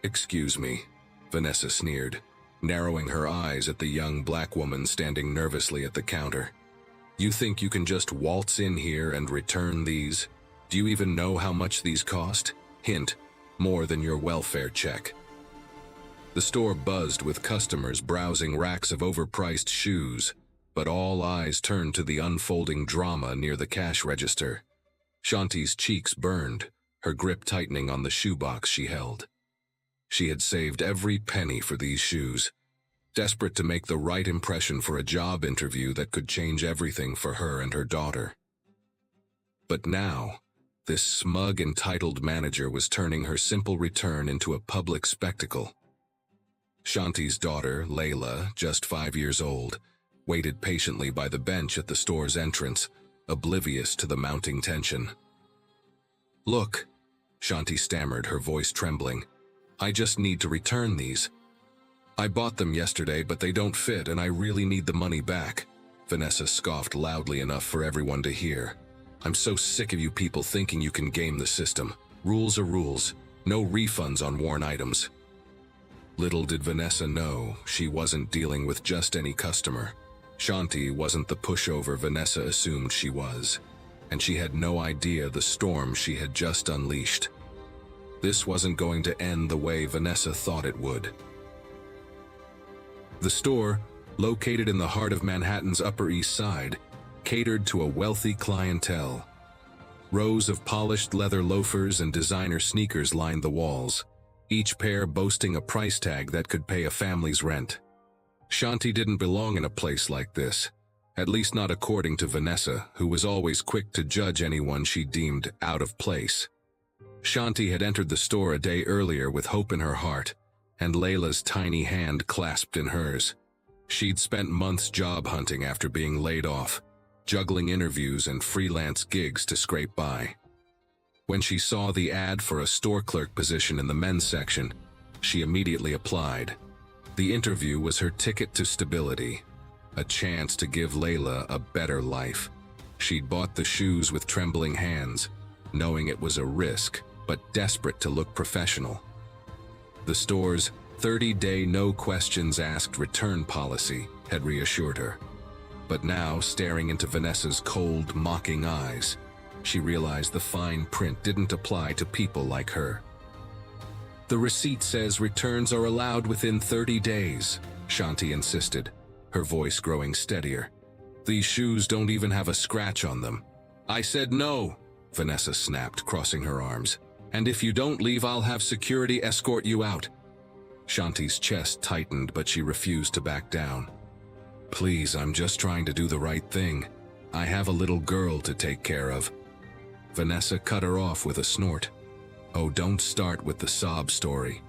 "Excuse me," Vanessa sneered, narrowing her eyes at the young black woman standing nervously at the counter. "You think you can just waltz in here and return these? Do you even know how much these cost? Hint, more than your welfare check." The store buzzed with customers browsing racks of overpriced shoes, but all eyes turned to the unfolding drama near the cash register. Shanti's cheeks burned, her grip tightening on the shoebox she held. She had saved every penny for these shoes, desperate to make the right impression for a job interview that could change everything for her and her daughter. But now, this smug, entitled manager was turning her simple return into a public spectacle. Shanti's daughter, Layla, just 5 years old, waited patiently by the bench at the store's entrance, oblivious to the mounting tension. "Look," Shanti stammered, her voice trembling. "I just need to return these. I bought them yesterday, but they don't fit and I really need the money back." Vanessa scoffed loudly enough for everyone to hear. "I'm so sick of you people thinking you can game the system. Rules are rules. No refunds on worn items." Little did Vanessa know she wasn't dealing with just any customer. Shanti wasn't the pushover Vanessa assumed she was, and she had no idea the storm she had just unleashed. This wasn't going to end the way Vanessa thought it would. The store, located in the heart of Manhattan's Upper East Side, catered to a wealthy clientele. Rows of polished leather loafers and designer sneakers lined the walls, each pair boasting a price tag that could pay a family's rent. Shanti didn't belong in a place like this, at least not according to Vanessa, who was always quick to judge anyone she deemed out of place. Shanti had entered the store a day earlier with hope in her heart, and Layla's tiny hand clasped in hers. She'd spent months job hunting after being laid off, juggling interviews and freelance gigs to scrape by. When she saw the ad for a store clerk position in the men's section, she immediately applied. The interview was her ticket to stability, a chance to give Layla a better life. She'd bought the shoes with trembling hands, knowing it was a risk, but desperate to look professional. The store's 30-day no-questions-asked return policy had reassured her. But now, staring into Vanessa's cold, mocking eyes, she realized the fine print didn't apply to people like her. "The receipt says returns are allowed within 30 days, Shanti insisted, her voice growing steadier. "These shoes don't even have a scratch on them." "I said no," Vanessa snapped, crossing her arms. "And if you don't leave, I'll have security escort you out." Shanti's chest tightened, but she refused to back down. "Please, I'm just trying to do the right thing. I have a little girl to take care of." Vanessa cut her off with a snort. "Oh, don't start with the sob story.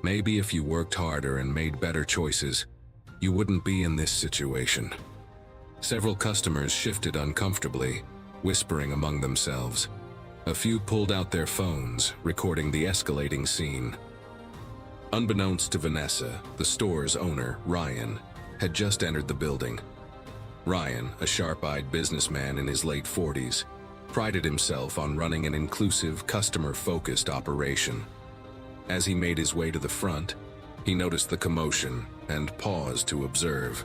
Maybe if you worked harder and made better choices, you wouldn't be in this situation." Several customers shifted uncomfortably, whispering among themselves. A few pulled out their phones, recording the escalating scene. Unbeknownst to Vanessa, the store's owner, Ryan, had just entered the building. Ryan, a sharp-eyed businessman in his late 40s, prided himself on running an inclusive, customer-focused operation. As he made his way to the front, he noticed the commotion and paused to observe.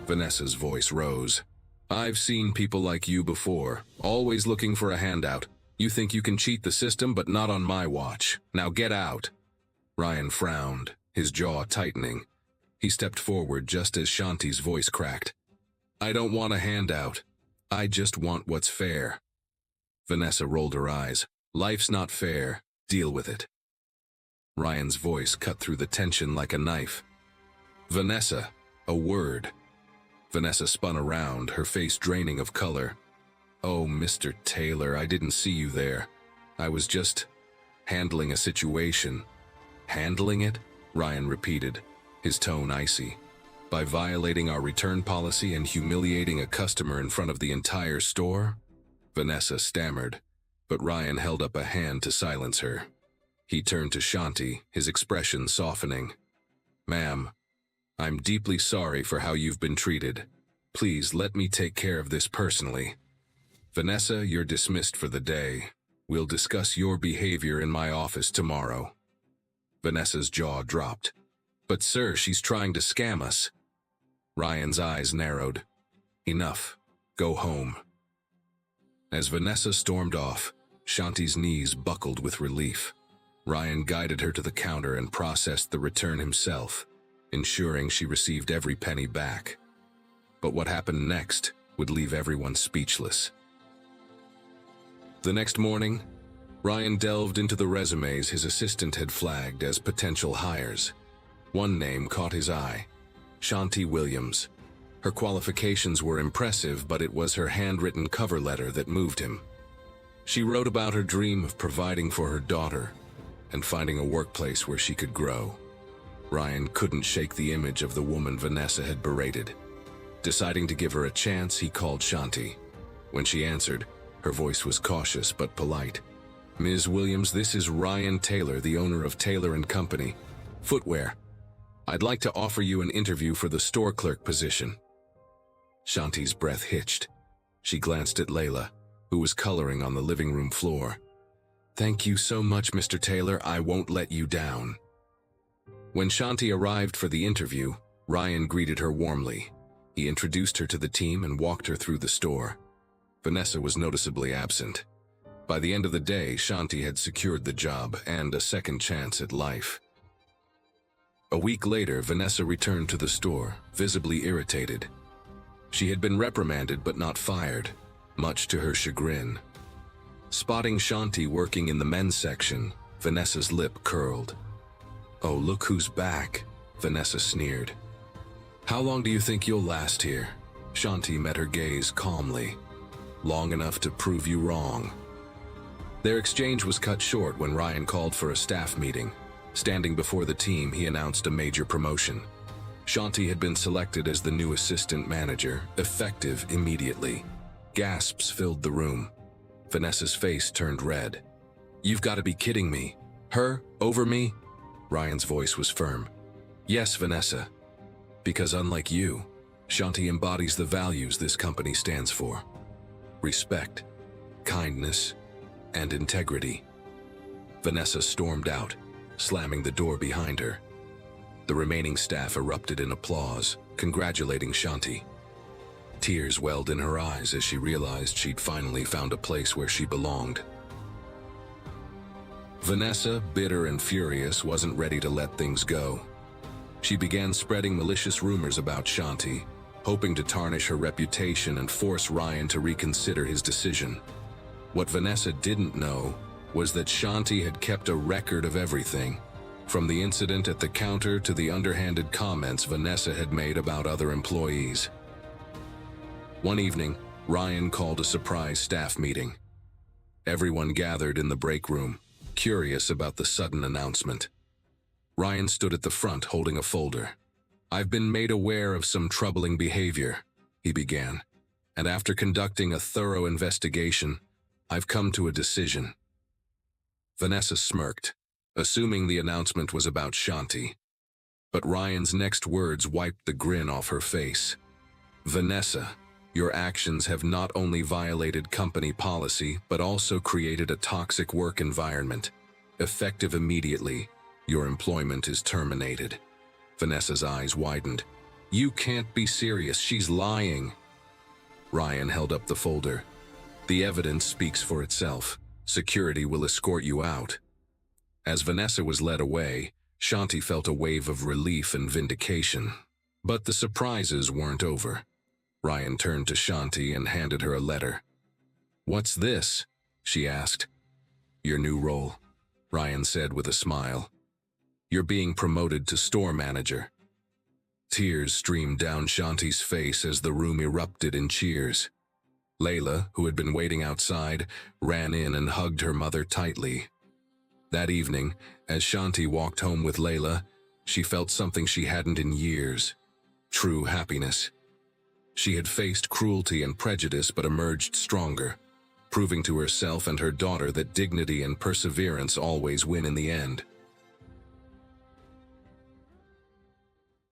Vanessa's voice rose. "I've seen people like you before, always looking for a handout. You think you can cheat the system, but not on my watch. Now get out." Ryan frowned, his jaw tightening. He stepped forward just as Shanti's voice cracked. "I don't want a handout. I just want what's fair." Vanessa rolled her eyes. "Life's not fair. Deal with it." Ryan's voice cut through the tension like a knife. "Vanessa, a word." Vanessa spun around, her face draining of color. "Oh, Mr. Taylor, I didn't see you there. I was just handling a situation." "Handling it?" Ryan repeated, his tone icy. "By violating our return policy and humiliating a customer in front of the entire store?" Vanessa stammered, but Ryan held up a hand to silence her. He turned to Shanti, his expression softening. "Ma'am, I'm deeply sorry for how you've been treated. Please let me take care of this personally. Vanessa, you're dismissed for the day. We'll discuss your behavior in my office tomorrow." Vanessa's jaw dropped. But sir, she's trying to scam us. Ryan's eyes narrowed. Enough. Go home. As Vanessa stormed off, Shanti's knees buckled with relief. Ryan guided her to the counter and processed the return himself, ensuring she received every penny back. But what happened next would leave everyone speechless. The next morning, Ryan delved into the resumes his assistant had flagged as potential hires. One name caught his eye: Shanti Williams. Her qualifications were impressive, but it was her handwritten cover letter that moved him. She wrote about her dream of providing for her daughter and finding a workplace where she could grow. Ryan couldn't shake the image of the woman Vanessa had berated. Deciding to give her a chance, he called Shanti. When she answered, her voice was cautious but polite. "Ms. Williams, this is Ryan Taylor, the owner of Taylor & Company, Footwear. I'd like to offer you an interview for the store clerk position." Shanti's breath hitched. She glanced at Layla, who was coloring on the living room floor. "Thank you so much, Mr. Taylor. I won't let you down." When Shanti arrived for the interview, Ryan greeted her warmly. He introduced her to the team and walked her through the store. Vanessa was noticeably absent. By the end of the day, Shanti had secured the job and a second chance at life. A week later, Vanessa returned to the store, visibly irritated. She had been reprimanded but not fired, much to her chagrin. Spotting Shanti working in the men's section, Vanessa's lip curled. "Oh, look who's back," Vanessa sneered. "How long do you think you'll last here?" Shanti met her gaze calmly. "Long enough to prove you wrong." Their exchange was cut short when Ryan called for a staff meeting. Standing before the team, he announced a major promotion. Shanti had been selected as the new assistant manager, effective immediately. Gasps filled the room. Vanessa's face turned red. "You've got to be kidding me. Her? Over me?" Ryan's voice was firm. "Yes, Vanessa. Because unlike you, Shanti embodies the values this company stands for. Respect, kindness, and integrity." Vanessa stormed out, slamming the door behind her. The remaining staff erupted in applause, congratulating Shanti. Tears welled in her eyes as she realized she'd finally found a place where she belonged. Vanessa, bitter and furious, wasn't ready to let things go. She began spreading malicious rumors about Shanti, hoping to tarnish her reputation and force Ryan to reconsider his decision. What Vanessa didn't know was that Shanti had kept a record of everything, from the incident at the counter to the underhanded comments Vanessa had made about other employees. One evening, Ryan called a surprise staff meeting. Everyone gathered in the break room, curious about the sudden announcement. Ryan stood at the front holding a folder. "I've been made aware of some troubling behavior," he began, "and after conducting a thorough investigation, I've come to a decision." Vanessa smirked, assuming the announcement was about Shanti. But Ryan's next words wiped the grin off her face. "Vanessa, your actions have not only violated company policy, but also created a toxic work environment. Effective immediately, your employment is terminated." Vanessa's eyes widened. "You can't be serious, she's lying." Ryan held up the folder. "The evidence speaks for itself. Security will escort you out." As Vanessa was led away, Shanti felt a wave of relief and vindication. But the surprises weren't over. Ryan turned to Shanti and handed her a letter. "What's this?" she asked. "Your new role," Ryan said with a smile. "You're being promoted to store manager." Tears streamed down Shanti's face as the room erupted in cheers. Layla, who had been waiting outside, ran in and hugged her mother tightly. That evening, as Shanti walked home with Layla, she felt something she hadn't in years: true happiness. She had faced cruelty and prejudice but emerged stronger, proving to herself and her daughter that dignity and perseverance always win in the end.